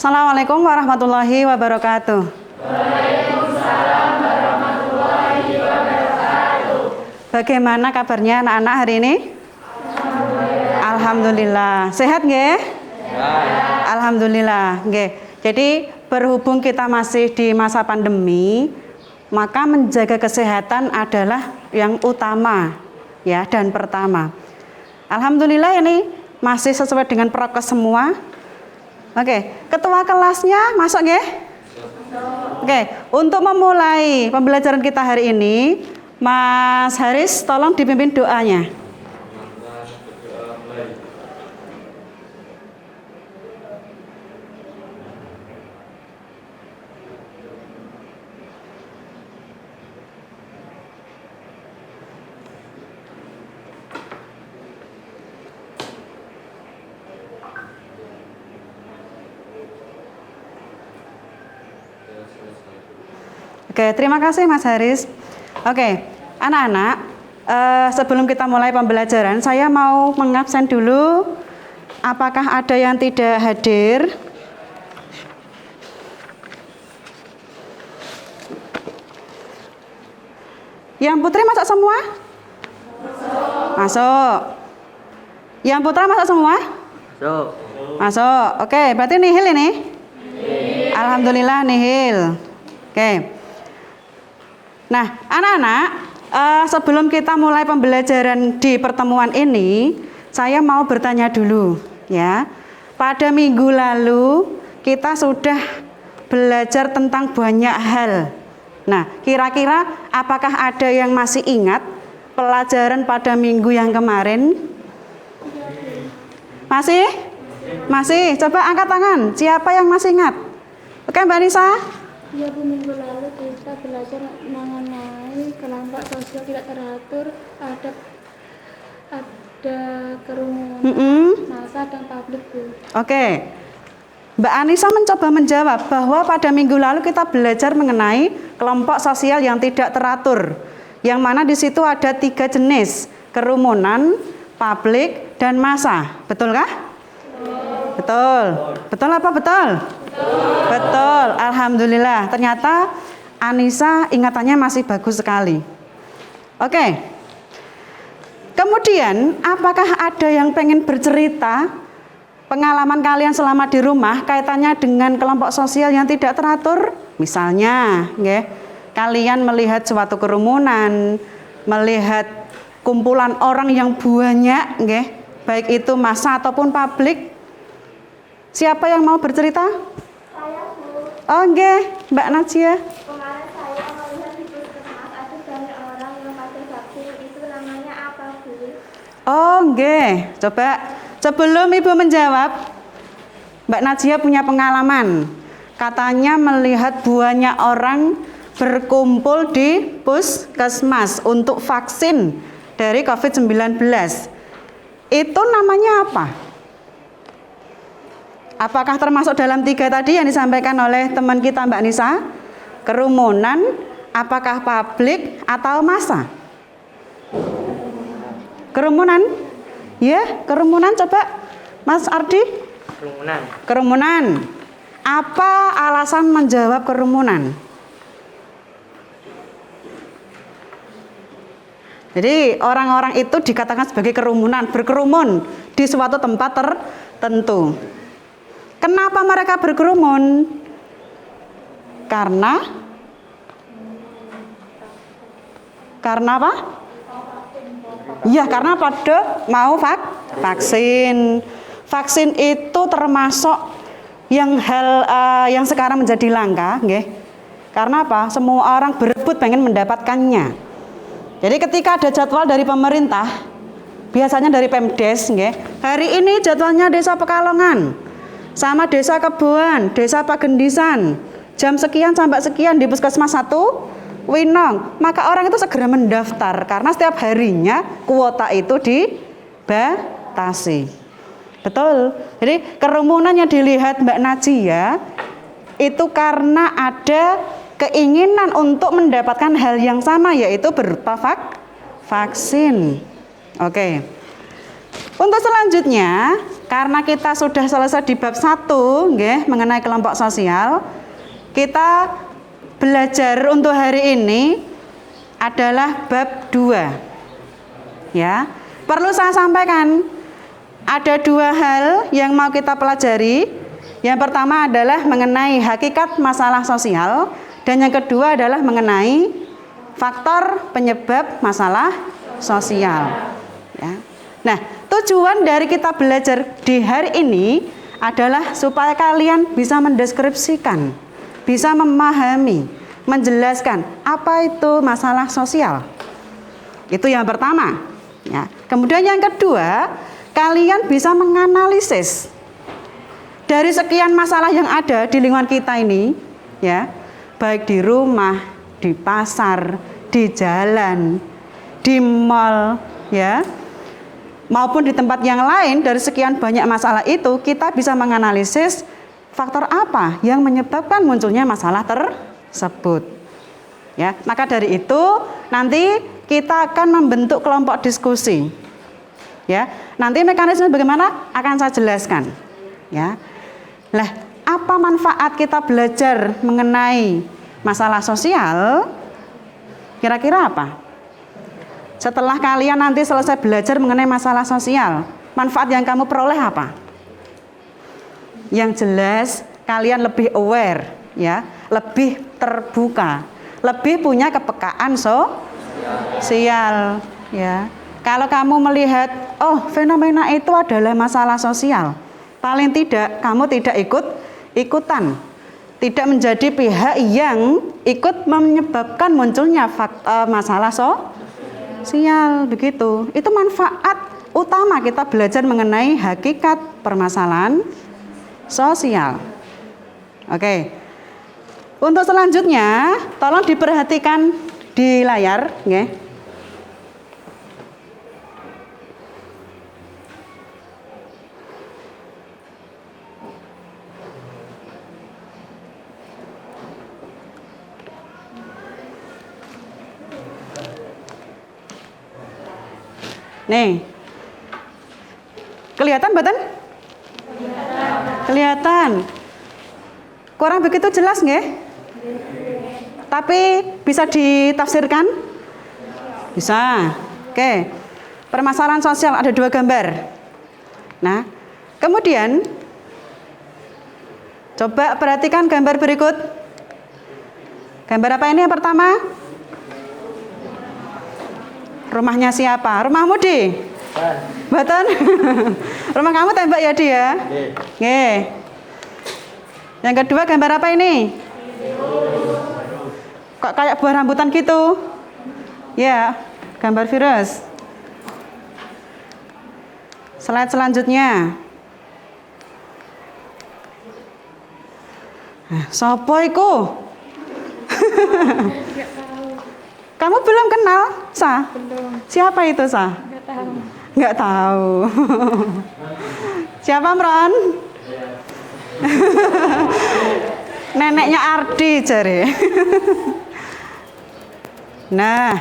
Assalamualaikum warahmatullahi wabarakatuh. Waalaikumsalam warahmatullahi wabarakatuh. Bagaimana kabarnya anak-anak hari ini? Alhamdulillah. Sehat nggih? Alhamdulillah nggih. Jadi berhubung kita masih di masa pandemi, maka menjaga kesehatan adalah yang utama ya dan pertama. Alhamdulillah ini masih sesuai dengan prokes semua. Oke, ketua kelasnya masuk nggih? Oke, untuk memulai pembelajaran kita hari ini, Mas Haris tolong dipimpin doanya. Oke, terima kasih Mas Haris. Oke, anak-anak, sebelum kita mulai pembelajaran, saya mau mengabsen dulu. Apakah ada yang tidak hadir? Yang putri masuk semua? Masuk. Yang putra masuk semua? Masuk. Masuk. Oke, berarti nihil ini? Alhamdulillah nihil. Oke. Nah, anak-anak, sebelum kita mulai pembelajaran di pertemuan ini, saya mau bertanya dulu, ya. Pada minggu lalu kita sudah belajar tentang banyak hal. Nah, kira-kira apakah ada yang masih ingat pelajaran pada minggu yang kemarin? Masih? Masih? Coba angkat tangan. Siapa yang masih ingat? Oke, Mbak Nisa? Ya Bu, minggu lalu kita belajar mengenai kelompok sosial tidak teratur, ada kerumunan, massa dan publik Bu. Oke. Mbak Anissa mencoba menjawab bahwa pada minggu lalu kita belajar mengenai kelompok sosial yang tidak teratur, yang mana di situ ada 3 jenis, kerumunan, publik, dan massa. Betul kah? Betul. Betul apa betul? Betul. Alhamdulillah. Ternyata Anissa ingatannya masih bagus sekali. Oke. Kemudian, apakah ada yang pengen bercerita pengalaman kalian selama di rumah kaitannya dengan kelompok sosial yang tidak teratur? Misalnya, nggih, kalian melihat suatu kerumunan, melihat kumpulan orang yang banyak, nggih, baik itu massa ataupun publik. Siapa yang mau bercerita? Saya Bu. Oh, nggih, Mbak Najia. Kemarin saya melihat di puskesmas ada banyak orang yang pakai vaksin, itu namanya apa Bu? Oh, nggih. Coba sebelum Ibu menjawab, Mbak Najia punya pengalaman. Katanya melihat banyak orang berkumpul di puskesmas untuk vaksin dari COVID-19. Itu namanya apa? Apakah termasuk dalam 3 tadi yang disampaikan oleh teman kita Mbak Nisa? Kerumunan, apakah publik atau massa? Kerumunan? Ya, kerumunan coba Mas Ardi. Kerumunan. Kerumunan. Apa alasan menjawab kerumunan? Jadi orang-orang itu dikatakan sebagai kerumunan, berkerumun di suatu tempat tertentu. Kenapa mereka berkerumun? Karena apa? Ya, karena pada mau vaksin. Vaksin itu termasuk yang yang sekarang menjadi langka, nggih. Karena apa? Semua orang berebut pengen mendapatkannya. Jadi ketika ada jadwal dari pemerintah, biasanya dari Pemdes, nggih. Hari ini jadwalnya Desa Pekalongan sama Desa Keboan, Desa Pagendisan, jam sekian sampai sekian di Puskesmas 1 Winong, maka orang itu segera mendaftar karena setiap harinya kuota itu dibatasi. Betul. Jadi kerumunan yang dilihat Mbak Najia itu karena ada keinginan untuk mendapatkan hal yang sama, yaitu berupa vaksin. Oke. Untuk selanjutnya, karena kita sudah selesai di bab 1 nggih, mengenai kelompok sosial, kita belajar untuk hari ini adalah bab 2. Ya. Perlu saya sampaikan, ada 2 hal yang mau kita pelajari. Yang pertama adalah mengenai hakikat masalah sosial, dan yang kedua adalah mengenai faktor penyebab masalah sosial. Ya. Nah, tujuan dari kita belajar di hari ini adalah supaya kalian bisa mendeskripsikan, bisa memahami, menjelaskan apa itu masalah sosial. Itu yang pertama. Ya. Kemudian yang kedua, kalian bisa menganalisis dari sekian masalah yang ada di lingkungan kita ini, ya, baik di rumah, di pasar, di jalan, di mall, ya, maupun di tempat yang lain. Dari sekian banyak masalah itu, kita bisa menganalisis faktor apa yang menyebabkan munculnya masalah tersebut. Ya, maka dari itu nanti kita akan membentuk kelompok diskusi. Ya, nanti mekanisme bagaimana akan saya jelaskan. Ya, lah, apa manfaat kita belajar mengenai masalah sosial? Kira-kira apa? Setelah kalian nanti selesai belajar mengenai masalah sosial, manfaat yang kamu peroleh apa? Yang jelas kalian lebih aware, ya, lebih terbuka, lebih punya kepekaan sosial, ya. Kalau kamu melihat, oh, fenomena itu adalah masalah sosial, paling tidak kamu tidak ikut-ikutan, tidak menjadi pihak yang ikut menyebabkan munculnya masalah sosial, begitu. Itu manfaat utama kita belajar mengenai hakikat permasalahan sosial. Oke. Untuk selanjutnya, tolong diperhatikan di layar, nggih. Nih, kelihatan mboten? Kelihatan. Kurang begitu jelas nggih? Tapi bisa ditafsirkan? Bisa. Oke. Permasalahan sosial ada 2 gambar. Nah, kemudian coba perhatikan gambar berikut. Gambar apa ini yang pertama? Rumahnya siapa? Rumahmu, Di? Mboten. Rumah kamu tembak ya, Di ya? Nggih. Yang kedua gambar apa ini? Kok kayak buah rambutan gitu? Ya, gambar virus. Slide selanjutnya. Sopo iku? Kamu belum kenal, Sa? Belum. Siapa itu, Sa? Nggak tahu. Nggak tahu. Siapa, Mron? Neneknya Ardi, jare. Nah,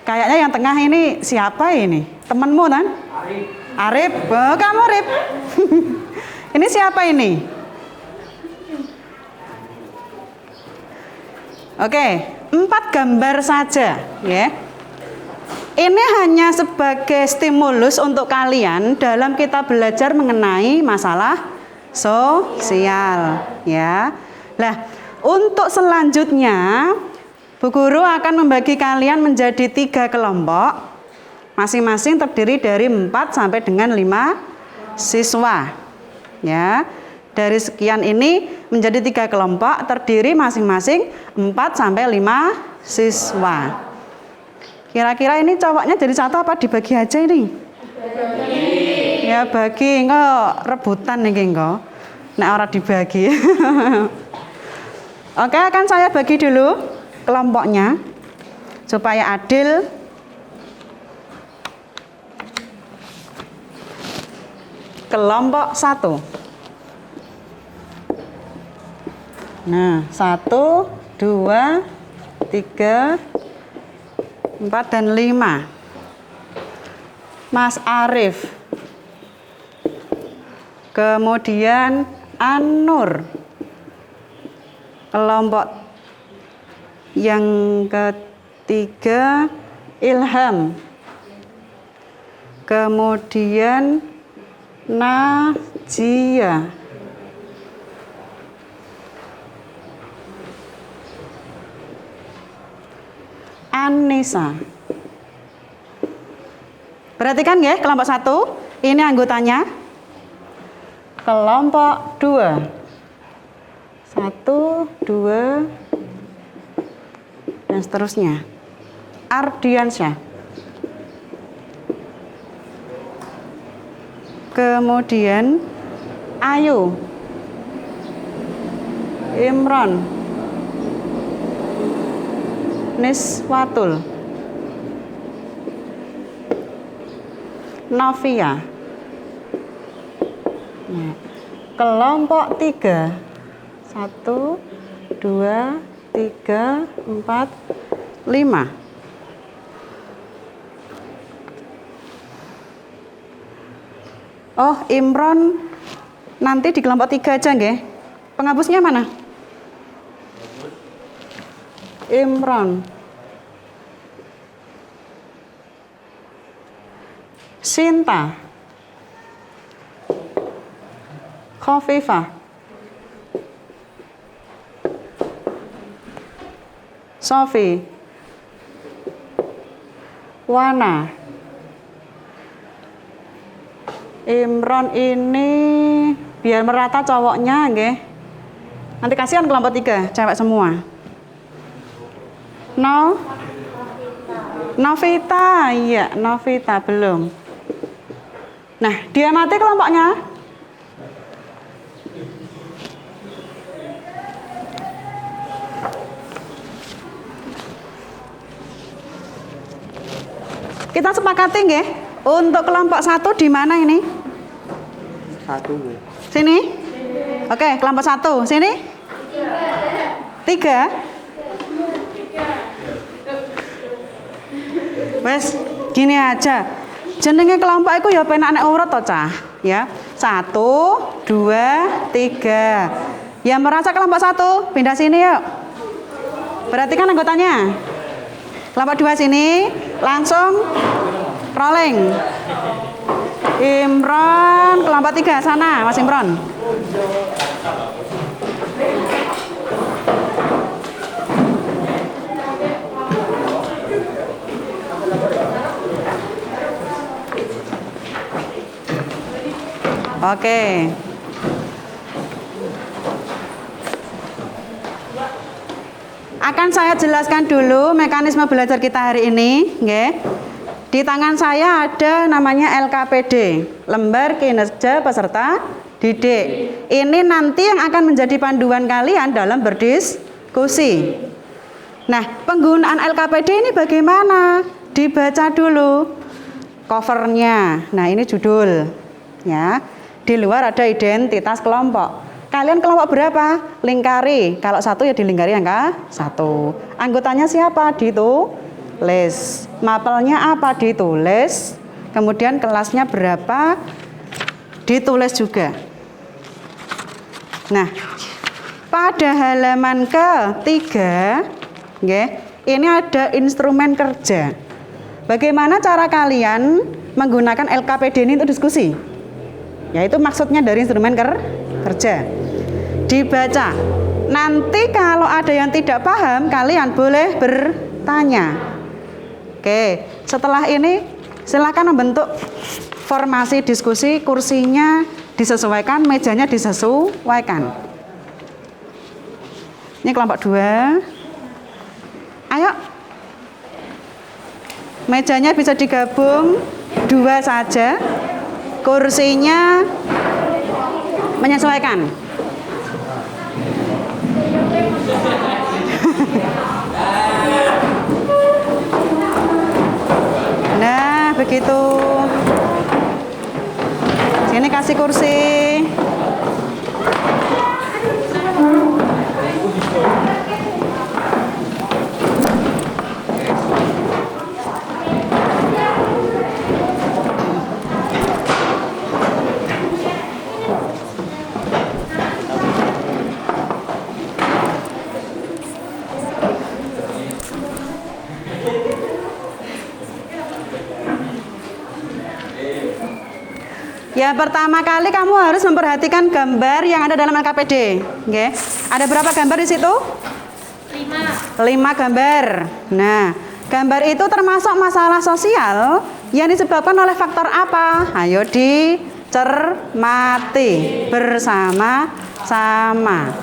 kayaknya yang tengah ini siapa ini? Temanmu kan? Arif. Oh, kamu Arif. Ini siapa ini? Oke, 4 gambar saja, ya. Ini hanya sebagai stimulus untuk kalian dalam kita belajar mengenai masalah sosial, ya. Nah, untuk selanjutnya, Bu Guru akan membagi kalian menjadi 3 kelompok, masing-masing terdiri dari 4 sampai dengan 5 siswa, ya. Dari sekian ini menjadi 3 kelompok, terdiri masing-masing 4 sampai 5 siswa. Kira-kira ini cowoknya jadi satu apa dibagi aja ini? Bagi. Ya bagi, enggak rebutan nih enggak. Nek ora dibagi. Oke, akan saya bagi dulu kelompoknya supaya adil. Kelompok 1. Nah, 1, 2, 3, 4 dan 5. Mas Arif. Kemudian An-Nur. Kelompok yang ketiga Ilham. Kemudian Najia. Anissa. Perhatikan ya, kelompok 1 ini anggotanya. Kelompok 2 1, 2 dan seterusnya. Ardiansyah. Kemudian Ayu. Imron. Niswatul. Novia. Nah, kelompok 3 1, 2, 3, 4, 5. Oh, Imron nanti di kelompok 3 aja nggih. Penghapusnya mana? Imron. Sinta. Khofifah. Sofi. Wana. Imron ini biar merata cowoknya nggih. Nanti kasihan kelompok 3, cewek semua. Novita, iya, Novita belum. Nah, dia mati kelompoknya. Kita sepakati nggih, untuk kelompok 1 di mana ini? 1. Sini? Oke, kelompok 1. Sini? 3. Wes, gini aja. Jenenge kelompok iku ya penak nek urut to, Cah. Ya. 1, 2, 3. Yang merasa kelompok 1, pindah sini yuk. Perhatikan anggotanya. Kelompok 2 sini, langsung rolling. Imron, kelompok 3 sana, Mas Imron. Oke. Akan saya jelaskan dulu mekanisme belajar kita hari ini, nggih. Di tangan saya ada namanya LKPD, Lembar Kinerja Peserta Didik. Ini nanti yang akan menjadi panduan kalian dalam berdiskusi. Nah, penggunaan LKPD ini bagaimana? Dibaca dulu covernya. Nah, ini judul, ya. Di luar ada identitas kelompok. Kalian kelompok berapa? Lingkari. Kalau 1 ya dilingkari angka 1. Anggotanya siapa? Ditulis. Mapelnya apa? Ditulis. Kemudian kelasnya berapa? Ditulis juga. Nah, pada halaman ke-3, ini ada instrumen kerja. Bagaimana cara kalian menggunakan LKPD ini untuk diskusi? Yaitu maksudnya dari instrumen kerja. Dibaca. Nanti kalau ada yang tidak paham, kalian boleh bertanya. Oke, setelah ini silakan membentuk formasi diskusi, kursinya disesuaikan, mejanya disesuaikan. Ini kelompok 2. Ayo. Mejanya bisa digabung 2 saja. Kursinya menyesuaikan. Nah, begitu. Sini kasih kursi. Ya, pertama kali kamu harus memperhatikan gambar yang ada dalam LKPD. Oke. Ada berapa gambar di situ? 5 gambar. Nah, gambar itu termasuk masalah sosial yang disebabkan oleh faktor apa? Ayo dicermati bersama-sama.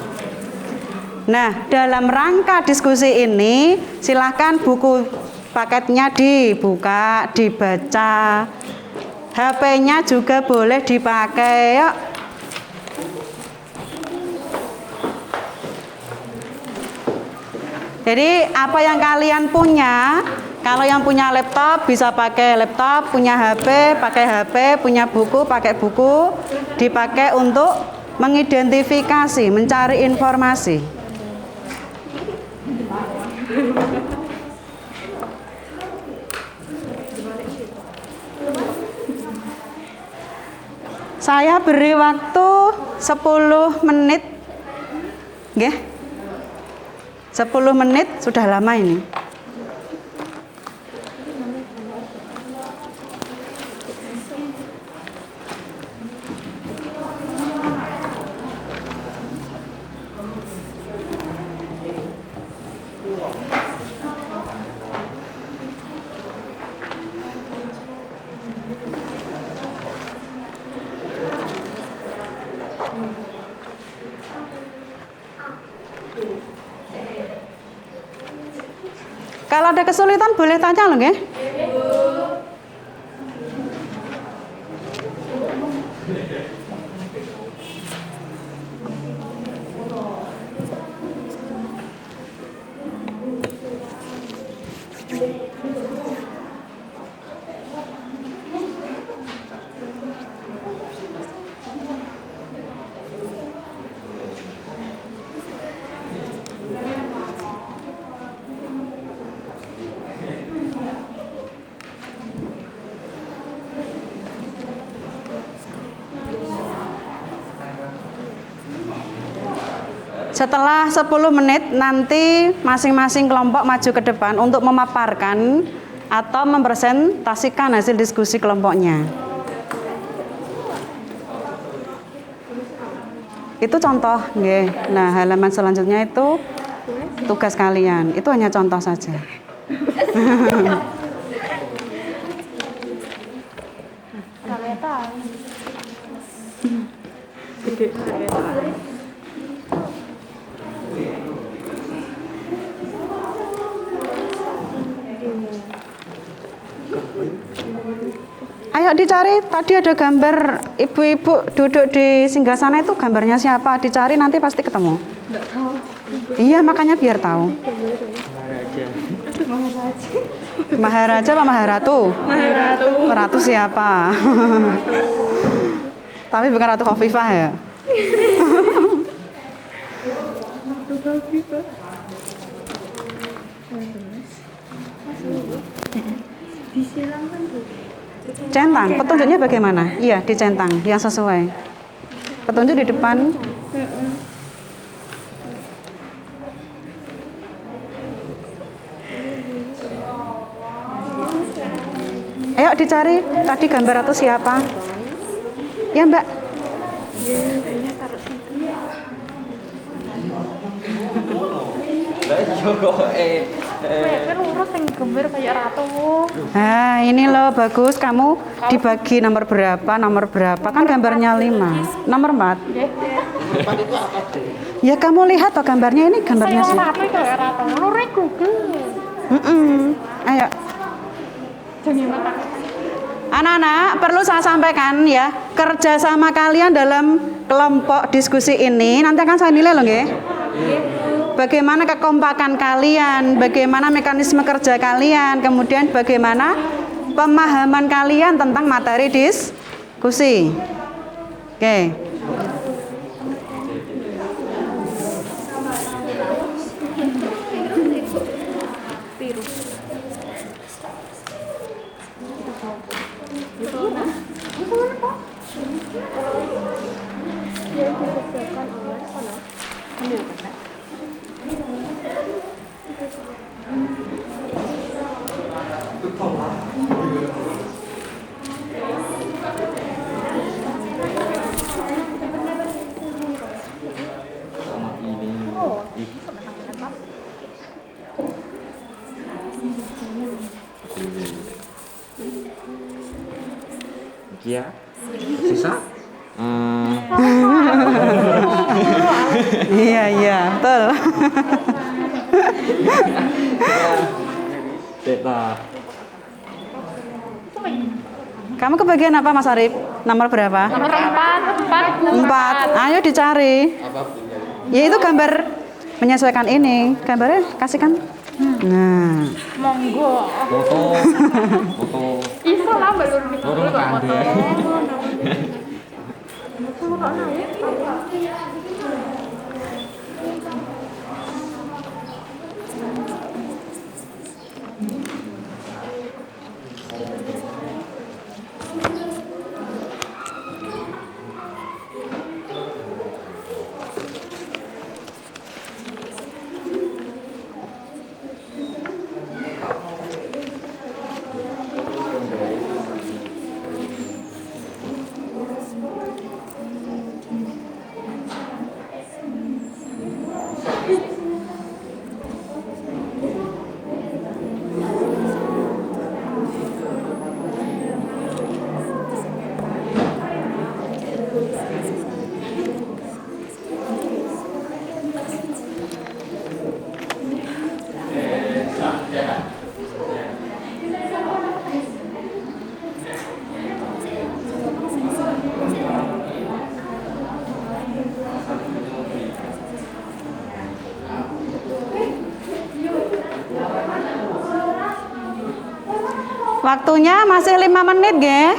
Nah, dalam rangka diskusi ini, silahkan buku paketnya dibuka, dibaca. HP-nya juga boleh dipakai. Yuk. Jadi apa yang kalian punya, kalau yang punya laptop bisa pakai laptop, punya HP, pakai HP, punya buku, pakai buku, dipakai untuk mengidentifikasi, mencari informasi. Saya beri waktu 10 menit. Nggih. 10 menit sudah lama ini. Kalau ada kesulitan boleh tanya loh, nggih. Setelah 10 menit nanti masing-masing kelompok maju ke depan untuk memaparkan atau mempresentasikan hasil diskusi kelompoknya. Itu contoh, nggih. Nah, halaman selanjutnya itu tugas kalian. Itu hanya contoh saja. Ayo dicari, tadi ada gambar ibu-ibu duduk di singgasana itu gambarnya siapa? Dicari nanti pasti ketemu. Enggak tahu. Iya, makanya biar tahu. Maharaja apa Maharatu? Maharatu. Ratu siapa? Tapi bukan Ratu Khofifah ya? Disilang kan Bu. Centang, petunjuknya bagaimana? Iya, dicentang, yang sesuai. Petunjuk di depan. Ayo dicari, tadi gambar Ratu siapa? Ya Mbak. Kan urut yang gambar kayak ratu. Nah, ini loh bagus, kamu dibagi nomor berapa, kan gambarnya 5. Nomor 4. Ya kamu lihat toh gambarnya, ini gambarnya sih. Ratu kayak ratu. Lurus Google. Ayo. Jangan mata. Anak-anak, perlu saya sampaikan ya, kerjasama kalian dalam kelompok diskusi ini nanti akan saya nilai loh, nggih. Bagaimana kekompakan kalian, bagaimana mekanisme kerja kalian, kemudian bagaimana pemahaman kalian tentang materi diskusi. Oke. Iya. Sisa? Iya, betul. Beta. Kamu kebagian apa Mas Arif? Nomor berapa? Nomor 4. 4. Ayo dicari. Ya itu gambar menyesuaikan ini. Gambarnya kasihkan. Nah, Monggo. Foto. Foto. Iso lah balur gitu. Foto kande. waktunya masih 5 menit, nggih.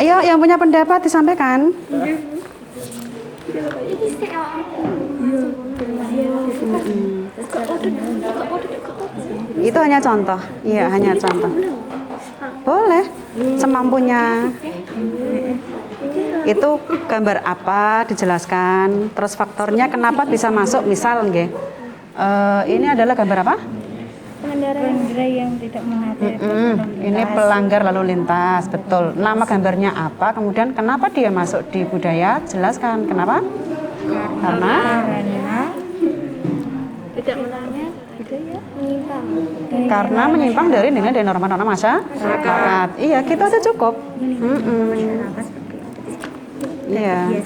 Ayo, yang punya pendapat disampaikan. Itu hanya contoh. Iya, hanya contoh. Boleh, semampunya. Itu gambar apa dijelaskan, terus faktornya kenapa bisa masuk, misal nggih. Ini adalah gambar apa? Pengendara yang tidak menghadiri. Ini pelanggar lalu lintas, betul. Nama gambarnya apa, kemudian kenapa dia masuk di budaya, jelaskan. Kenapa? Karena Tidak menanya budaya menyimpang. karena menyimpang dari nilai dan norma-norma masyarakat. Iya, gitu aja cukup. Iya.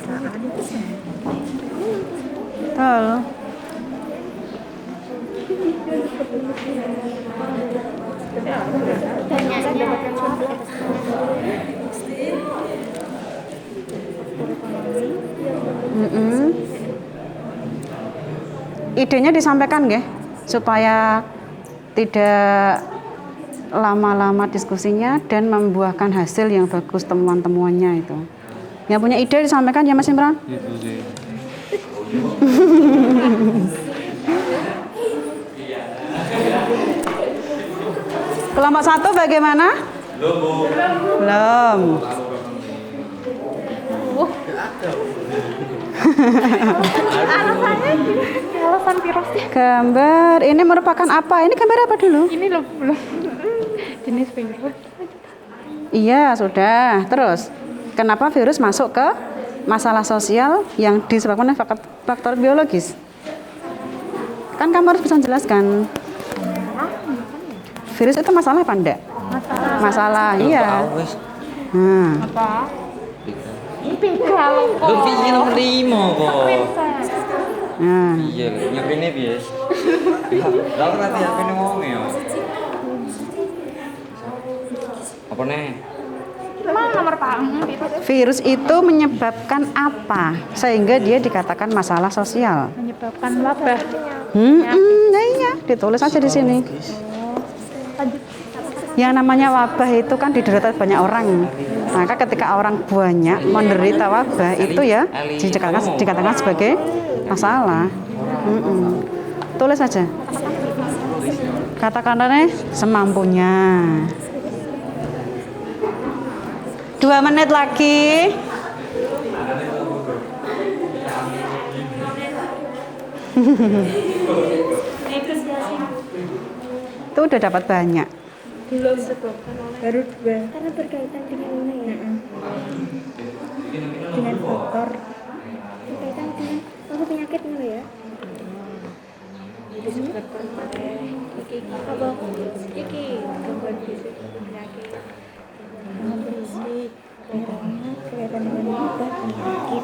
Betul. Idenya disampaikan nggih supaya tidak lama-lama diskusinya dan membuahkan hasil yang bagus temuan-temuannya itu. Yang punya ide disampaikan ya Mas Imran? Itu sih. Kelompok 1 bagaimana? Belum. Alasan virusnya. Gambar ini merupakan apa? Ini gambar apa dulu? Ini loh belum jenis virus. Iya, sudah. Terus, kenapa virus masuk ke masalah sosial yang disebabkan oleh faktor biologis? Kan kamu harus bisa menjelaskan. Virus itu masalah apa enggak? Masalah, iya. Tahu wes. Nah, Apa? Ini piga kok. Lu piye nomor 5 kok? nah. Iya, nyepine piye? Lah nanti nyepine wong ya. Apa nih? Emang nomor panggung itu Virus itu menyebabkan apa sehingga dia dikatakan masalah sosial? menyebabkan wabah. Nah iya, ditulis aja di sini. Yang namanya wabah itu kan diderita banyak orang. Maka ketika orang banyak menderita wabah itu ya dikatakan sebagai masalah. Tulis aja. Katakanlah semampunya. 2 menit lagi. Itu udah dapat banyak. Belum disebabkan oleh baru 2 karena berkaitan dengan ini ya. Dengan faktor berkaitan dengan penyakit ini ya. Disebabkan oleh apa? Iki gangguan fisik penyakit. Gangguan fisik kaitan dengan wabah penyakit.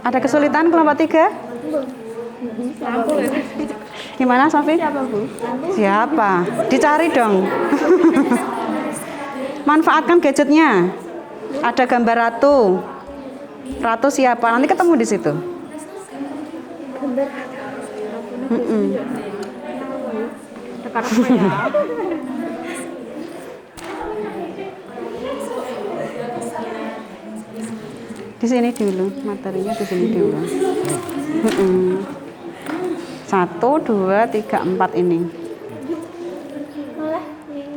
Ada kesulitan kelompok 3? Lampu ya. Gimana, Sofi? Siapa, Bu? Siapa? Dicari dong. Manfaatkan gadgetnya. Ada gambar ratu. Ratu siapa? Nanti ketemu di situ. Gambar. Dekat apa ya? Di sini dulu, materinya di sini dulu. 1, 2, 3, 4 ini. Malah ini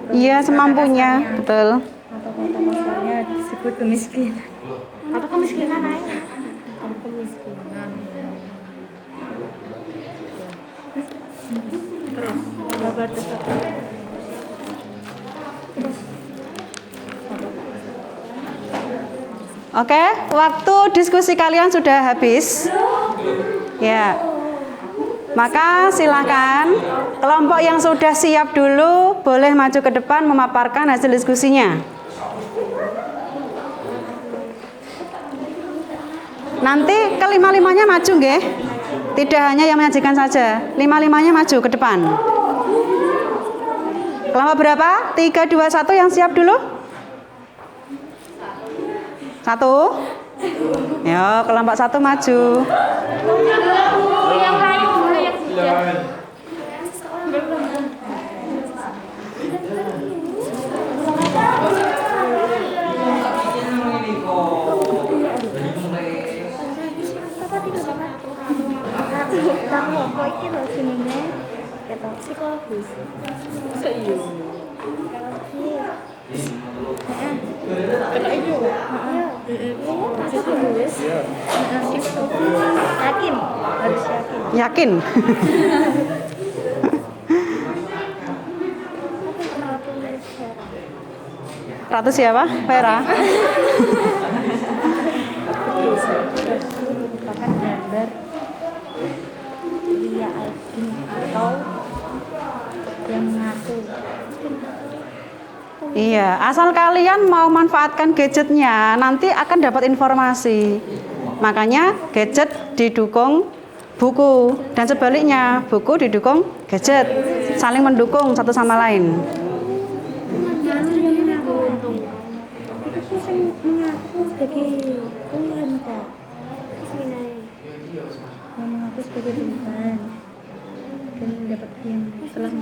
Iya, semampunya, betul. atau kata kasarnya disebut kemiskinan. Apa kemiskinan aja? Kemiskinan. Terus apa Oke, waktu diskusi kalian sudah habis. Ya. Maka silakan kelompok yang sudah siap dulu boleh maju ke depan memaparkan hasil diskusinya. Nanti kelima-limanya maju nggih. Tidak hanya yang menyajikan saja, 5-5-nya maju ke depan. Kelompok berapa? 3, 2, 1 yang siap dulu. 1. Yo, kelompok 1 maju. yang lain boleh yang kamu apa iki lho jenenge ketok psikologis serius ketok iyo yakin harus yakin Yakin? Ratu siapa? Vera. merupakan gambar Lia Aldin atau yang mengaku. Iya, asal kalian mau manfaatkan gadgetnya, nanti akan dapat informasi. Makanya gadget didukung buku dan sebaliknya, buku didukung gadget, saling mendukung satu sama lain. Itu sih mengaku sebagai Tuhan kok. Yang mengaku sebagai Tuhan dan mendapat yang telah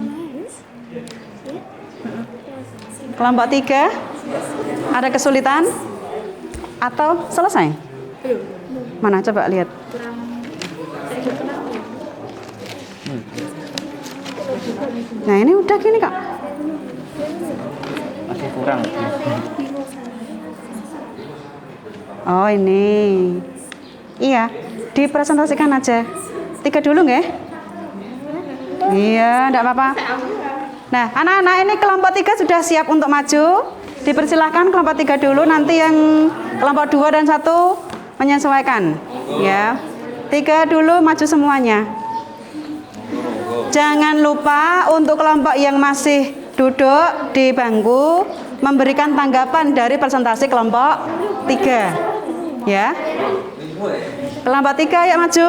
Kelompok 3, ada kesulitan atau selesai? Mana coba lihat. Nah ini udah gini kak. Masih kurang. Oh ini. Iya, dipresentasikan aja. 3 dulu nggak? Iya, enggak apa-apa. Nah, anak-anak ini kelompok 3 sudah siap untuk maju. Dipersilahkan kelompok 3 dulu, nanti yang kelompok 2 dan 1 menyesuaikan. Ya. 3 dulu maju semuanya. Jangan lupa untuk kelompok yang masih duduk di bangku memberikan tanggapan dari presentasi kelompok 3. Ya. Kelompok 3 ya maju.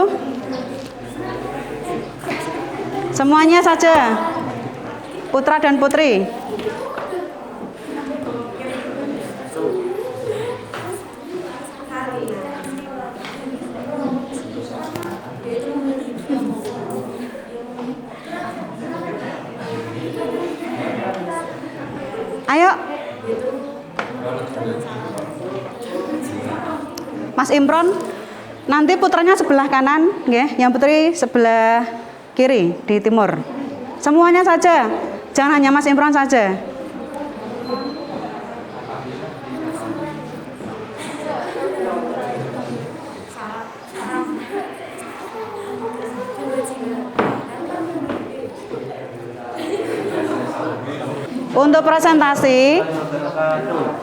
Semuanya saja. Putra dan putri. Ayo. Mas Imron, nanti putranya sebelah kanan, nggih, yang putri sebelah kiri di timur. Semuanya saja. Jangan hanya Mas Imron saja. Untuk presentasi,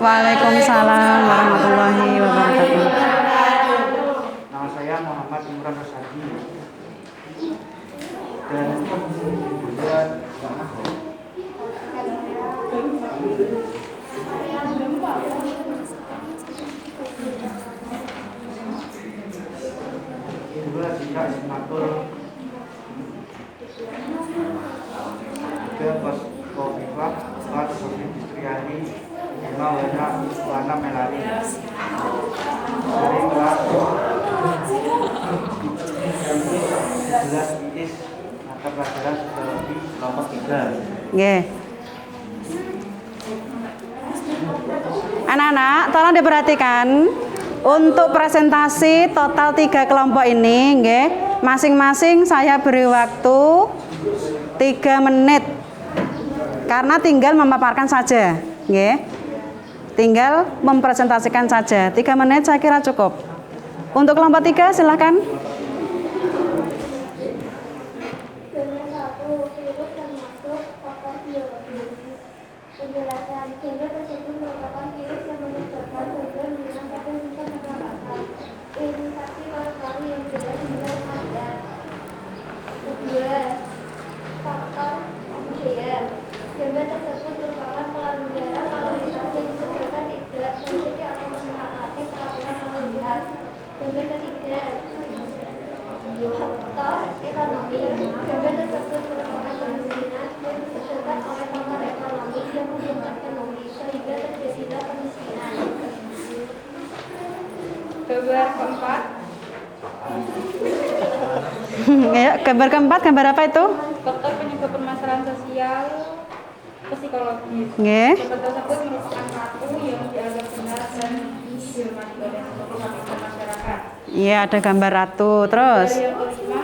Waalaikumsalam warahmatullahi wabarakatuh. Nama saya Muhammad Imran Rosadi dan kemudian kedua tidak sematur ke pos Kofifah Pak Sofi Istriani Lima warna melani dari kelas 11 IIS mata pelajaran sosiologi kelompok 3. Nggih. Anak-anak, tolong diperhatikan. Untuk presentasi total 3 kelompok ini, nggih, masing-masing saya beri waktu 3 menit. Karena tinggal memaparkan saja, nggih. Tinggal mempresentasikan saja. 3 menit saya kira cukup. Untuk kelompok 3 silakan. Penjelasan sehingga tersebut merupakan virus yang menyebabkan gangguan dengan pada sistem pernapasan. Infeksi paru-paru yang jelas mulai ada. Kedua, faktor oksigen. Gangguan tersebut merupakan pelalu udara kalau infeksi disebabkan tidak sensitif atau menyebabkan peraturan berlebihan. Gangguan ketiga, faktor ekonomi. Gangguan tersebut merupakan kemiskinan yang disebabkan oleh faktor ekonomi yang membuat ekonomi sehingga terjadilah kemiskinan. Gambar keempat. Ya, gambar keempat, gambar apa itu? Faktor penyebab permasalahan sosial psikologis. Nggih. Gambar tersebut merupakan satu yang dianggap benar dan dihormati oleh seluruh lapisan masyarakat. Iya, ada gambar ratu. Terus? Gambar yang kelima,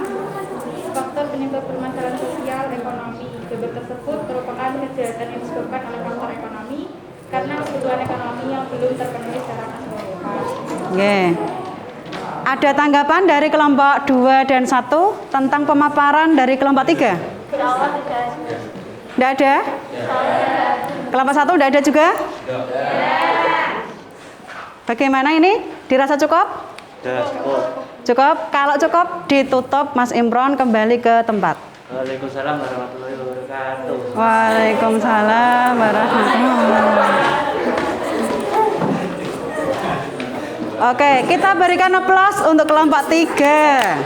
faktor penyebab permasalahan sosial ekonomi. Gambar tersebut merupakan kejahatan yang disebabkan oleh faktor ekonomi karena kebutuhan ekonomi yang belum terpenuhi secara keseluruhan. Nggih. Ada tanggapan dari kelompok 2 dan 1 tentang pemaparan dari kelompok 3? Tidak ada? Kelompok 1 tidak ada juga? Bagaimana ini? Dirasa cukup? Cukup? Kalau cukup ditutup Mas Imron kembali ke tempat. Waalaikumsalam warahmatullahi wabarakatuh. Waalaikumsalam warahmatullahi wabarakatuh. Oke, kita berikan aplaus untuk kelompok 3.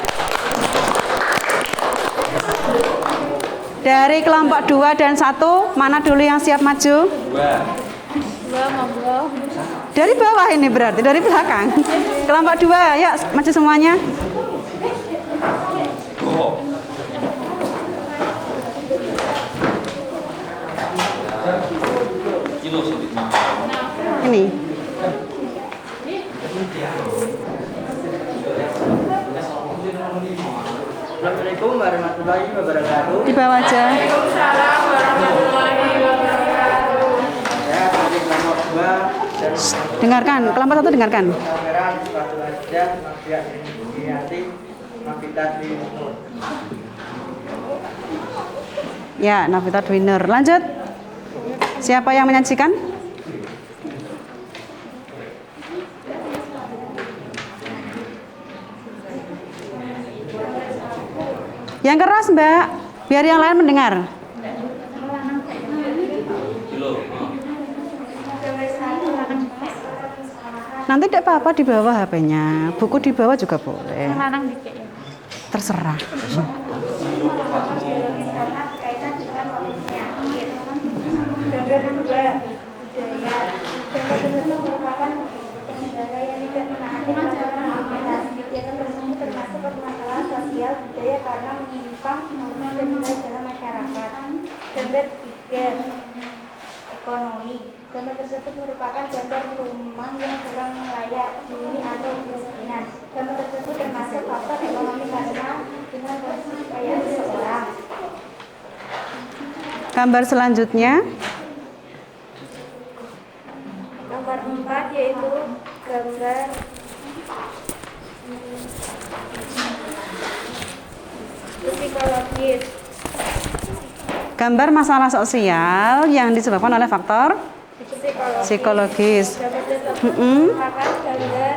Dari kelompok 2 dan 1, mana dulu yang siap maju? 2. Dari bawah ini berarti, dari belakang. Kelompok 2, yuk maju semuanya. Ini. Assalamualaikum warahmatullahi wabarakatuh. Di bawah aja. Waalaikumsalam Ya, dari kelompok 2 dan Dengarkan, kelompok 1 dengarkan. kamera sepatu aja, Mafia Iniati, Mafita Nur. Ya, Navita Dwiner. Lanjut. Siapa yang menyajikan? Yang keras, Mbak. Biar yang lain mendengar. Nanti tidak apa-apa di bawah HP-nya. Buku di bawah juga boleh. Terserah. Gambar 2, budaya. Gambar tersebut merupakan pengendara yang tidak menaati peraturan lalu lintas. Kegiatan tersebut termasuk permasalahan sosial budaya karena menyimpang norma dan nilai dalam masyarakat. Gambar 3, ekonomi. Gambar tersebut merupakan gambar rumah yang kurang layak huni atau kemiskinan. Gambar tersebut termasuk faktor ekonomi karena dengan kondisi kekayaan seseorang. Gambar selanjutnya. Nomor 4 yaitu gambar psikologis. Gambar masalah sosial yang disebabkan oleh faktor psikologis. Gambar tersebut Mm-mm. merupakan gambar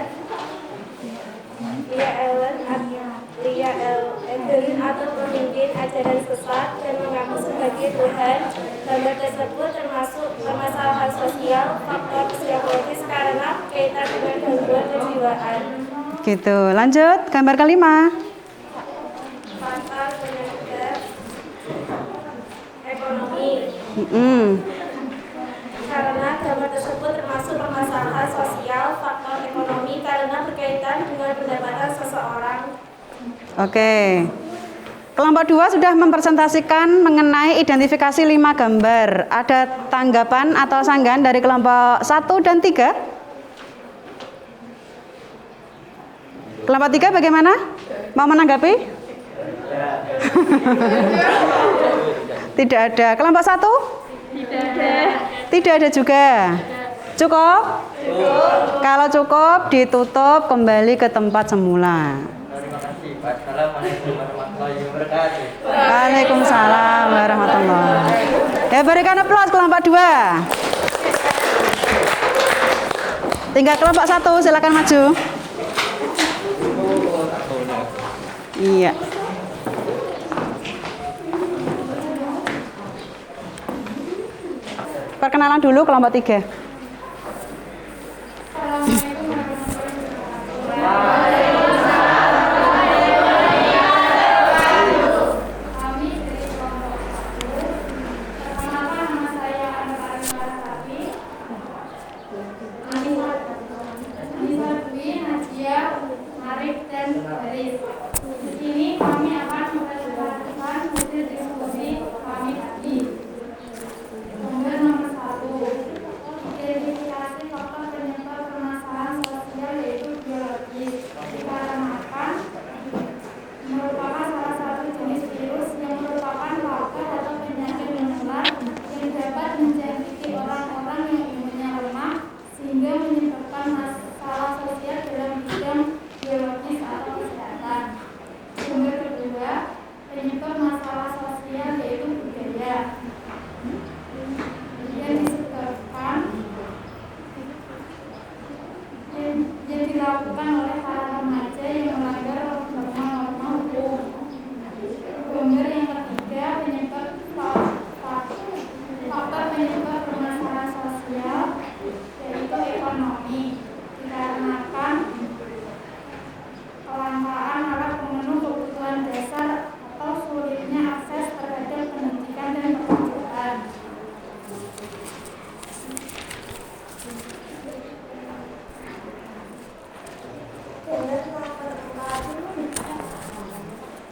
Lia Ellen atau pemimpin ajaran sesat dan mengaku sebagai Tuhan. Gambar tersebut termasuk permasalahan sosial, faktor psikologis karena kaitan dengan gangguan kejiwaan. Gitu. Lanjut, gambar kelima. Pasal penyangga ekonomi. Mm-mm. Karena gambar tersebut termasuk permasalahan sosial, faktor ekonomi karena berkaitan dengan pendapatan seseorang. Oke. Kelompok 2 sudah mempresentasikan mengenai identifikasi 5 gambar. Ada tanggapan atau sanggahan dari kelompok 1 dan 3? Kelompok 3 bagaimana? Mau menanggapi? Tidak ada. Kelompok 1? Tidak ada juga. Cukup? Kalau cukup, ditutup kembali ke tempat semula. Terima kasih. Wassalamualaikum warahmatullahi wabarakatuh. Waalaikumsalam warahmatullahi wabarakatuh. Ya, berikan aplaus kelompok 2. Tinggal kelompok 1, silakan maju. Iya. Perkenalan dulu kelompok 3.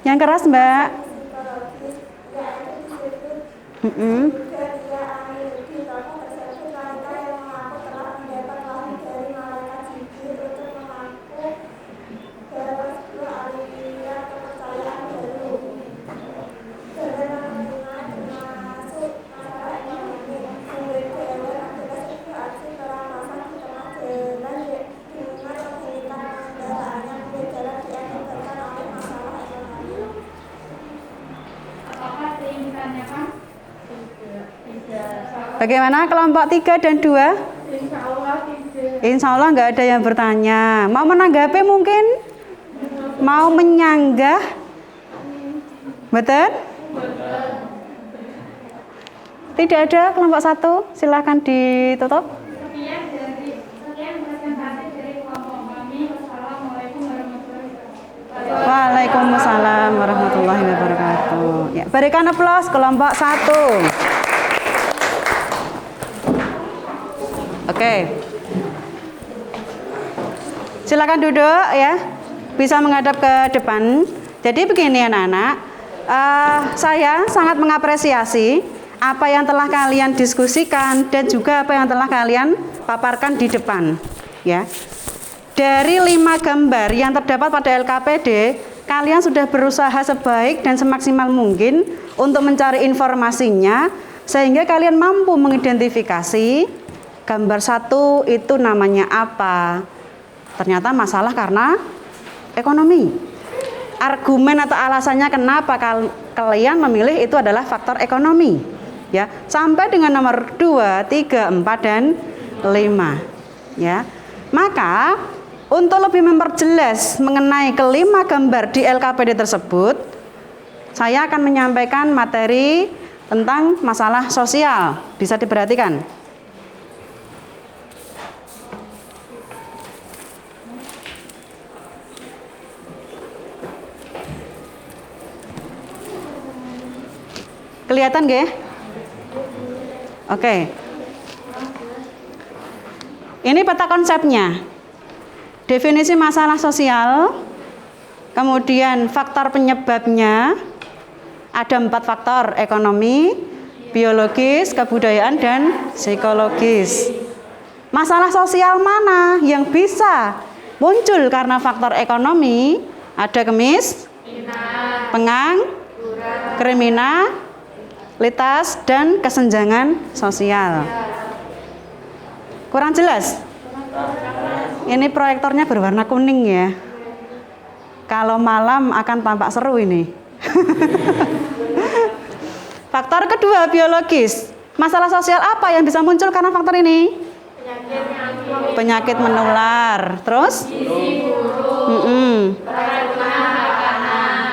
Yang keras, Mbak. Bagaimana kelompok 3 dan 2? Insya Allah tidak. Insya Allah nggak ada yang bertanya. Mau menanggapi mungkin? Mau menyanggah? Betul? Tidak ada kelompok 1, silahkan ditutup. Sekian presentasi dari kelompok kami. Wassalamualaikum warahmatullahi wabarakatuh. Waalaikumsalam warahmatullahi wabarakatuh. Ya, berikan aplaus kelompok 1. Oke. Silakan duduk ya. Bisa menghadap ke depan. Jadi begini anak-anak, saya sangat mengapresiasi apa yang telah kalian diskusikan dan juga apa yang telah kalian paparkan di depan ya. Dari 5 gambar yang terdapat pada LKPD, kalian sudah berusaha sebaik dan semaksimal mungkin untuk mencari informasinya sehingga kalian mampu mengidentifikasi gambar 1 itu namanya apa. Ternyata masalah karena ekonomi. Argumen atau alasannya kenapa kalian memilih itu adalah faktor ekonomi. Ya, sampai dengan nomor 2, 3, 4 dan 5. Ya. Maka untuk lebih memperjelas mengenai kelima gambar di LKPD tersebut, saya akan menyampaikan materi tentang masalah sosial. Bisa diperhatikan. Kelihatan nggih? Oke. Ini peta konsepnya. Definisi masalah sosial, kemudian faktor penyebabnya, ada 4 faktor: ekonomi, biologis, kebudayaan, dan psikologis. Masalah sosial mana yang bisa muncul karena faktor ekonomi? Ada kriminalitas, dan kesenjangan sosial. Kurang jelas? Ini proyektornya berwarna kuning ya. Kalau malam akan tampak seru ini. Faktor kedua, biologis. Masalah sosial apa yang bisa muncul karena faktor ini? Penyakit menular. Terus?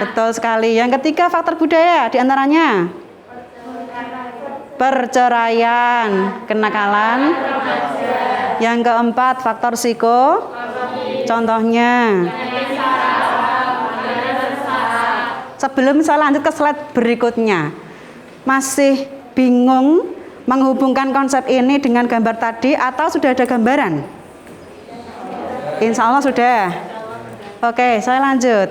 Betul sekali. Yang ketiga, faktor budaya, diantaranya perceraian, kenakalan. Yang keempat, faktor psiko. Contohnya. Sebelum saya lanjut ke slide berikutnya, masih bingung menghubungkan konsep ini dengan gambar tadi atau sudah ada gambaran? Insya Allah sudah. Oke, saya lanjut.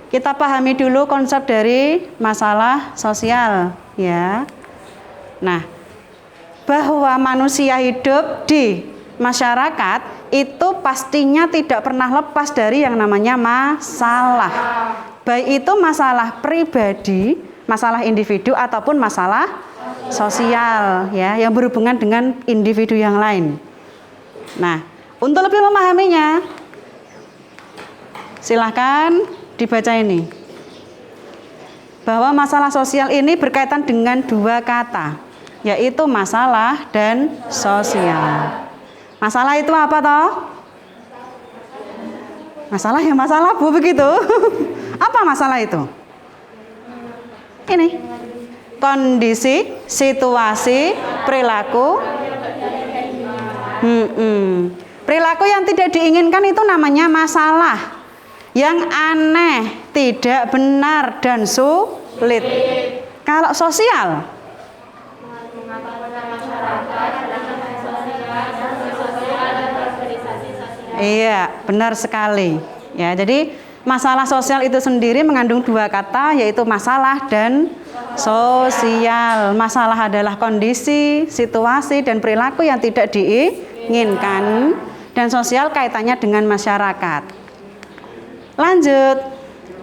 Kita pahami dulu konsep dari masalah sosial, ya. Nah, bahwa manusia hidup di masyarakat itu pastinya tidak pernah lepas dari yang namanya masalah. Baik itu masalah pribadi, masalah individu ataupun masalah sosial, ya, yang berhubungan dengan individu yang lain. Nah, untuk lebih memahaminya, silahkan dibaca ini. Bahwa masalah sosial ini berkaitan dengan 2 kata, yaitu masalah dan sosial. Masalah itu apa toh? Masalah ya masalah Bu, begitu. Apa masalah itu? Ini kondisi, situasi, perilaku. Perilaku yang tidak diinginkan itu namanya masalah. Yang aneh, tidak benar, dan sulit. Kalau sosial, iya, benar sekali. Ya, jadi masalah sosial itu sendiri mengandung 2 kata, yaitu masalah dan sosial. Masalah adalah kondisi, situasi, dan perilaku yang tidak diinginkan, dan sosial kaitannya dengan masyarakat. Lanjut,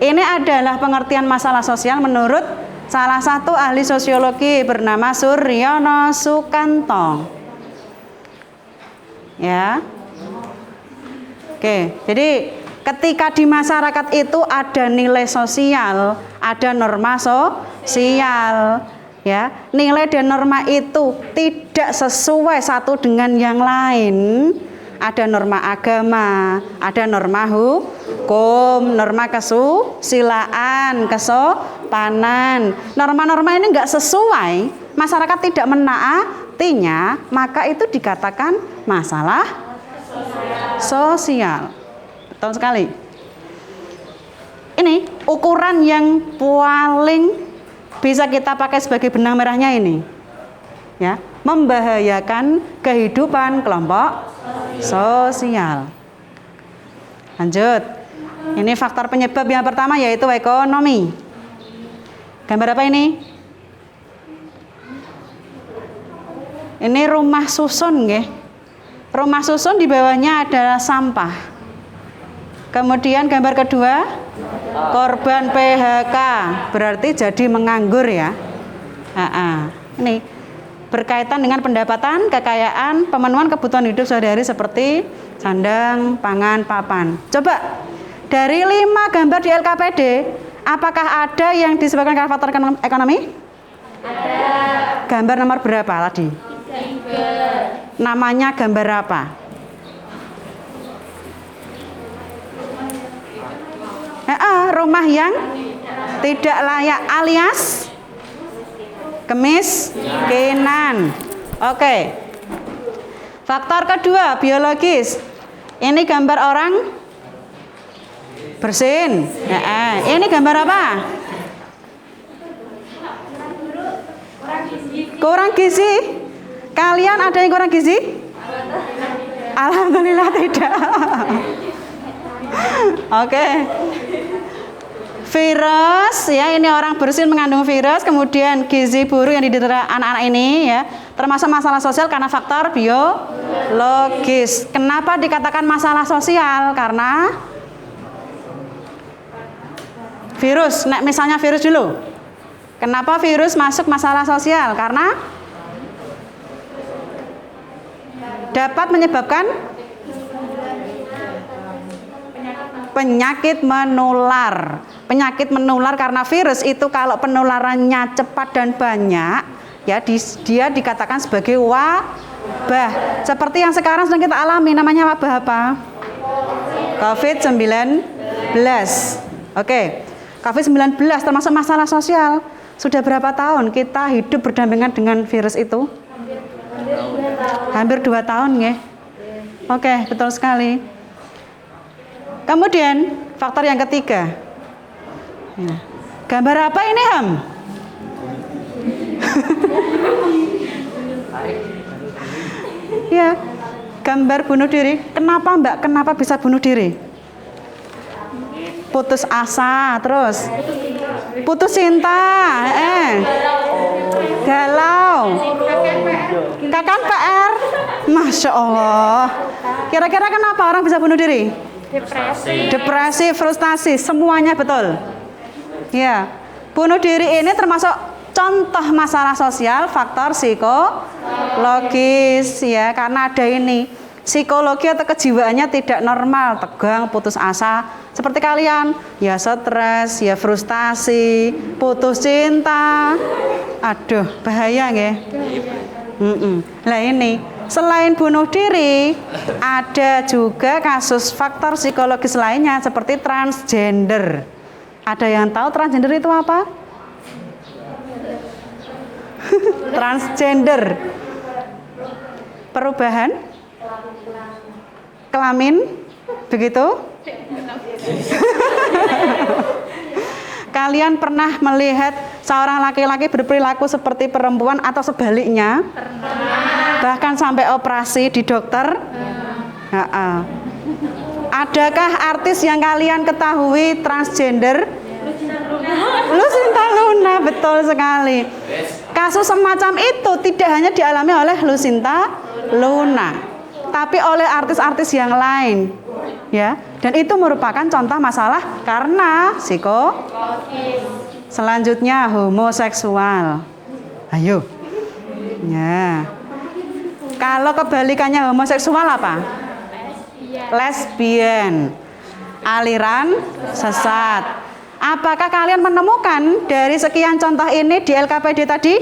ini adalah pengertian masalah sosial menurut salah satu ahli sosiologi bernama Suryono Sukanto. Ya. Oke, jadi ketika di masyarakat itu ada nilai sosial, ada norma sosial. ya, nilai dan norma itu tidak sesuai satu dengan yang lain. Ada norma agama, ada norma hukum, norma kesusilaan, kesopanan. Norma-norma ini enggak sesuai, masyarakat tidak menaatinya, maka itu dikatakan masalah sosial. Betul sekali. Ini ukuran yang paling bisa kita pakai sebagai benang merahnya ini, ya, membahayakan kehidupan kelompok sosial. Lanjut. Ini faktor penyebab yang pertama yaitu ekonomi. Gambar apa ini? Ini rumah susun, nggih. Rumah susun di bawahnya adalah sampah. Kemudian gambar kedua, korban PHK, berarti jadi menganggur ya. Ini berkaitan dengan pendapatan, kekayaan, pemenuhan kebutuhan hidup sehari-hari seperti sandang, pangan, papan. Coba dari 5 gambar di LKPD, apakah ada yang disebabkan karena faktor ekonomi? Ada. Gambar nomor berapa tadi? 3. Namanya gambar apa? Rumah yang tidak layak alias kemiskinan. Oke. Faktor kedua biologis. Ini gambar orang bersin. Ini gambar apa? Kurang gizi. Kalian ada yang kurang gizi? Alhamdulillah tidak. Oke. Virus, ya, ini orang bersin mengandung virus, kemudian gizi buruk yang diderita anak-anak ini, ya, termasuk masalah sosial karena faktor biologis. Kenapa dikatakan masalah sosial? Karena virus. Nah, misalnya virus dulu. Kenapa virus masuk masalah sosial? Karena dapat menyebabkan penyakit menular. Penyakit menular karena virus itu kalau penularannya cepat dan banyak, ya, dia dikatakan sebagai wabah. Seperti yang sekarang sedang kita alami, namanya wabah apa? COVID-19. Oke. COVID-19 termasuk masalah sosial. Sudah berapa tahun kita hidup berdampingan dengan virus itu? Hampir 2 tahun, ya. Oke, betul sekali. Kemudian faktor yang ketiga. Ya. Gambar apa ini, Ham? Ya, gambar bunuh diri. Kenapa, Mbak? Kenapa bisa bunuh diri? Putus asa, terus putus cinta, galau, kakak PR. Masya Allah. Kira-kira kenapa orang bisa bunuh diri? Depresi, frustasi, semuanya betul. Ya, bunuh diri ini termasuk contoh masalah sosial, faktor psikologis, ya, karena ada ini psikologi atau kejiwaannya tidak normal, tegang, putus asa, seperti kalian, ya, stres, ya, frustasi, putus cinta. Aduh, bahaya nggih. Lah ini selain bunuh diri, ada juga kasus faktor psikologis lainnya seperti transgender. Ada yang tahu transgender itu apa? Transgender, perubahan kelamin, begitu? Kalian pernah melihat seorang laki-laki berperilaku seperti perempuan atau sebaliknya? Bahkan sampai operasi di dokter? Adakah artis yang kalian ketahui transgender? Lucinta Luna, betul sekali. Kasus semacam itu tidak hanya dialami oleh Lucinta Luna, tapi oleh artis-artis yang lain, ya. Dan itu merupakan contoh masalah karena psikologis. Selanjutnya homoseksual. Ayo. Ya. Kalau kebalikannya homoseksual apa? Lesbian. Aliran sesat. Apakah kalian menemukan dari sekian contoh ini di LKPD tadi?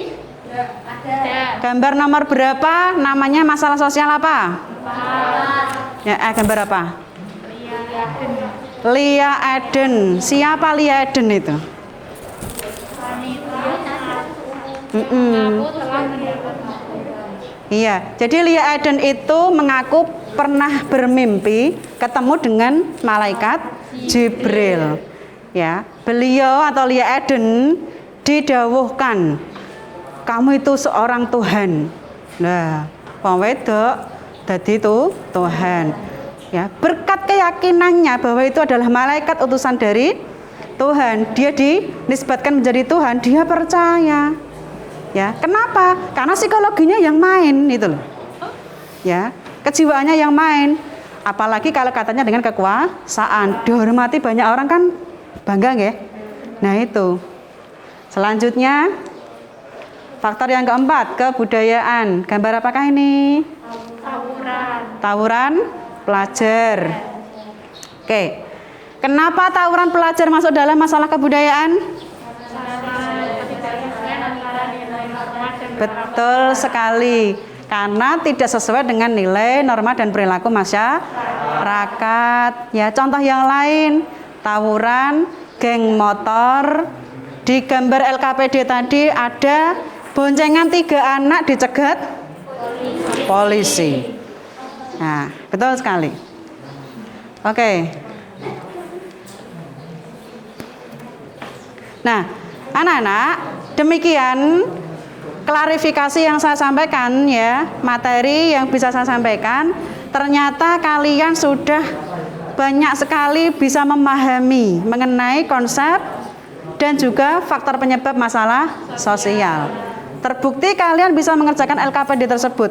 Ada. Gambar nomor berapa? Namanya masalah sosial apa? Ya, gambar apa? Lia Eden. Siapa Lia Eden itu? Iya, jadi Lia Eden itu mengaku pernah bermimpi ketemu dengan malaikat Jibril. Ya, beliau atau Lia Eden didawuhkan, kamu itu seorang Tuhan. Nah, wong wedok dadi itu Tuhan. Ya, berkat keyakinannya bahwa itu adalah malaikat utusan dari Tuhan, dia dinisbatkan menjadi Tuhan, dia percaya. Ya, kenapa? Karena psikologinya yang main itu loh. Ya, kejiwaannya yang main. Apalagi kalau katanya dengan kekuasaan, dihormati banyak orang kan bangga nggih. Nah, itu. Selanjutnya faktor yang keempat, kebudayaan. Gambar apakah ini? Tawuran pelajar. Oke. Kenapa tawuran pelajar masuk dalam masalah kebudayaan? Betul sekali. Karena tidak sesuai dengan nilai, norma dan perilaku masyarakat. Ya, contoh yang lain, tawuran, geng motor. Di gambar LKPD tadi ada boncengan 3 anak dicegat polisi. Nah, betul sekali. Oke. Nah, anak-anak, demikian klarifikasi yang saya sampaikan ya, materi yang bisa saya sampaikan. Ternyata kalian sudah banyak sekali bisa memahami mengenai konsep dan juga faktor penyebab masalah sosial. Terbukti kalian bisa mengerjakan LKPD tersebut.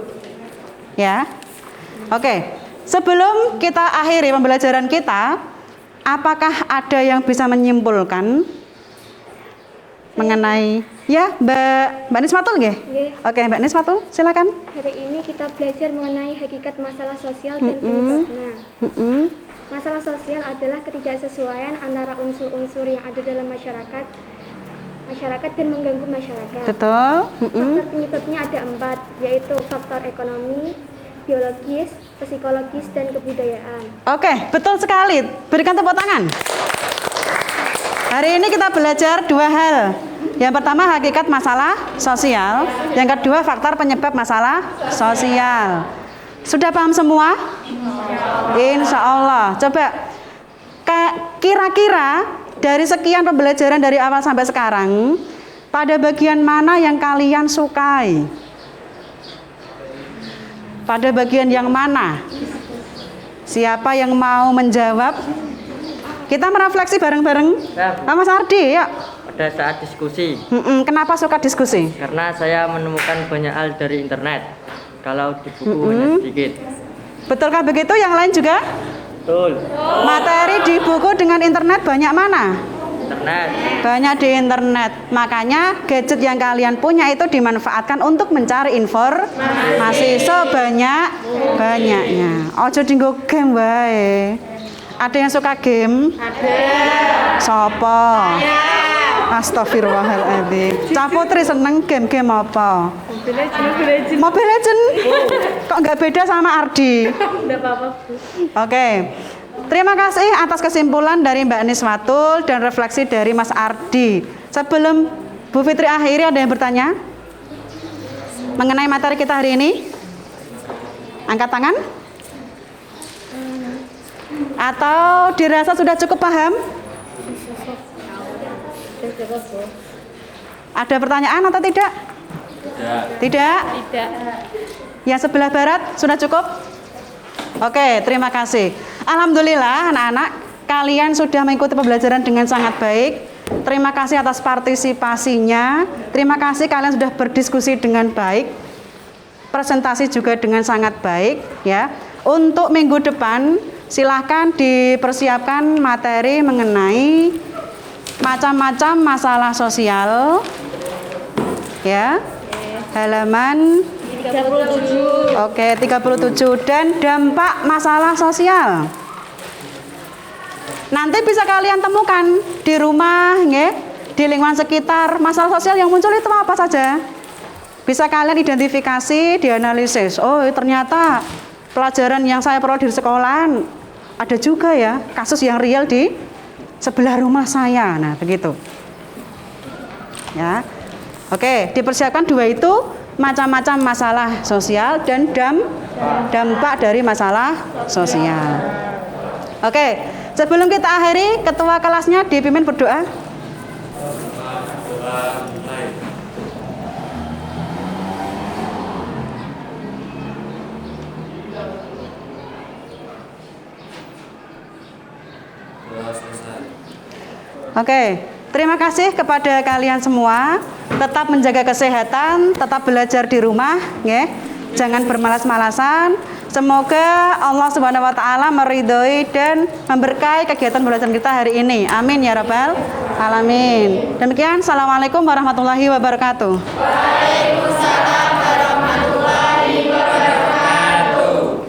Ya. Oke. Sebelum kita akhiri pembelajaran kita, apakah ada yang bisa menyimpulkan mengenai Mbak Nismatul nggih? Oke, Mbak Nismatul, silakan. Hari ini kita belajar mengenai hakikat masalah sosial dan penyebabnya. Masalah sosial adalah ketidaksesuaian antara unsur-unsur yang ada dalam masyarakat dan mengganggu masyarakat. Betul. Faktor penyebabnya ada 4, yaitu faktor ekonomi, biologis, psikologis, dan kebudayaan. Oke, betul sekali. Berikan tepuk tangan. Hari ini kita belajar 2 hal. Yang pertama hakikat masalah sosial, yang kedua faktor penyebab masalah sosial. Sudah paham semua? Insya Allah. Coba kira-kira dari sekian pembelajaran dari awal sampai sekarang, pada bagian mana yang kalian sukai? Pada bagian yang mana? Siapa yang mau menjawab? Kita merefleksi bareng-bareng. Mas Ardi, yuk. Pada saat diskusi. Kenapa suka diskusi? Karena saya menemukan banyak hal dari internet. Kalau di buku hanya sedikit. Betulkah begitu? Yang lain juga? Betul. Materi di buku dengan internet banyak mana? Internet. Banyak di internet. Makanya gadget yang kalian punya itu dimanfaatkan untuk mencari informasi sebanyak-banyaknya. Ojo dinggo game wae. Ada yang suka game? Ada. Sopo? Astagfirullahaladzim. Cah Putri seneng game apa? Mobile Legend. Kok nggak beda sama Ardi? Tidak apa-apa, Bu. Oke. Terima kasih atas kesimpulan dari Mbak Nismatul dan refleksi dari Mas Ardi. Sebelum Bu Fitri akhiri, ada yang bertanya mengenai materi kita hari ini? Angkat tangan. Atau dirasa sudah cukup paham? Ada pertanyaan atau tidak? Tidak. Yang sebelah barat sudah cukup? Oke, terima kasih. Alhamdulillah anak-anak, kalian sudah mengikuti pembelajaran dengan sangat baik. Terima kasih atas partisipasinya. Terima kasih kalian sudah berdiskusi dengan baik. Presentasi juga dengan sangat baik ya. Untuk minggu depan silahkan dipersiapkan materi mengenai macam-macam masalah sosial ya. Halaman 37. Oke, 37 dan dampak masalah sosial. Nanti bisa kalian temukan di rumah, nggih, di lingkungan sekitar. Masalah sosial yang muncul itu apa saja? Bisa kalian identifikasi, dianalisis. Oh, ternyata pelajaran yang saya peroleh di sekolahan ada juga ya kasus yang real di sebelah rumah saya. Nah, begitu. Ya. Oke, dipersiapkan dua itu, macam-macam masalah sosial dan dampak dari masalah sosial. Oke, sebelum kita akhiri, ketua kelasnya dipimpin berdoa. Oke, terima kasih kepada kalian semua. Tetap menjaga kesehatan, tetap belajar di rumah, ya. Jangan bermalas-malasan. Semoga Allah Subhanahu wa taala meridhoi dan memberkahi kegiatan belajar kita hari ini. Amin ya rabbal alamin. Demikian, assalamualaikum warahmatullahi wabarakatuh. Waalaikumsalam.